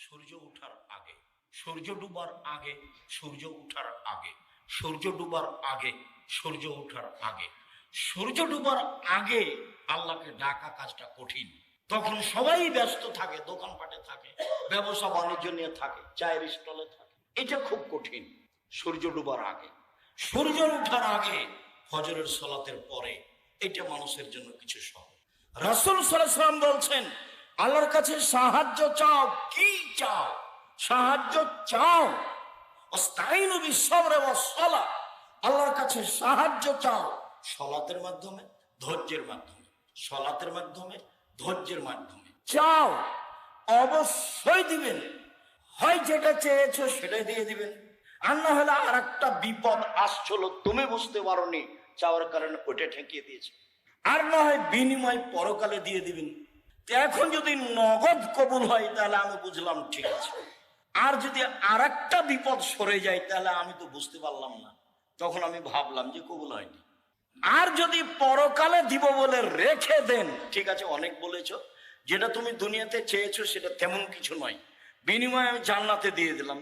সূর্য ওঠার আগে, সূর্য ডুবার আগে, সূর্য ওঠার আগে, সূর্য ডুবার আগে, সূর্য ওঠার আগে, সূর্য ডুবার আগে আল্লাহকে ডাকা কাজটা কঠিন। তখন সবাই ব্যস্ত থাকে, দোকানপাটে থাকে, ব্যবসা বাণিজ্য নিয়ে থাকে, চায়ের স্টলে থাকে। এটা খুব কঠিন। সূর্য ডুবার আগে, সূর্য ওঠার আগে, ফজরের সালাতের পরে, এটা মানুষের জন্য কিছু সহজ। রাসূল সাল্লাল্লাহু আলাইহি ওয়াসাল্লাম বলছেন, আল্লাহর কাছে সাহায্য চাও। কি চাও? সাহায্য চাও। ওয়াস্তাইনু বিস-সাবরি ওয়াস-সালাহ, আল্লাহর কাছে সাহায্য চাও সালাতের মাধ্যমে, ধৈর্যের মাধ্যমে। সালাতের মাধ্যমে, ধৈর্যের মাধ্যমে চাও, অবশ্যই দিবেন। হয় যেটা চেয়েছো সেটাই দিয়ে দিবেন, আর না হলে আর একটা বিপদ আসছিল, তুমি বুঝতে পারোনি, চাওয়ার কারণে ওটা ঠেকিয়ে দিয়েছে। আর না হয় বিনিময় পরকালে দিয়ে দিবেন। এখন যদি নগদ কবুল হয় তাহলে আমি বুঝলাম ঠিক আছে, আর যদি আর একটা বিপদ সরে যায় তাহলে আমি তো বুঝতে পারলাম না, তখন আমি ভাবলাম যে কবুল হয়নি। আর যদি পরকালে দিব বলে রেখে দেন, ঠিক আছে অনেক বলেছ, যেটা তুমি দুনিয়াতে চেয়েছো সেটা তেমন কিছু নয়, বিনিময়ে আমি জান্নাতে দিয়ে দিলাম।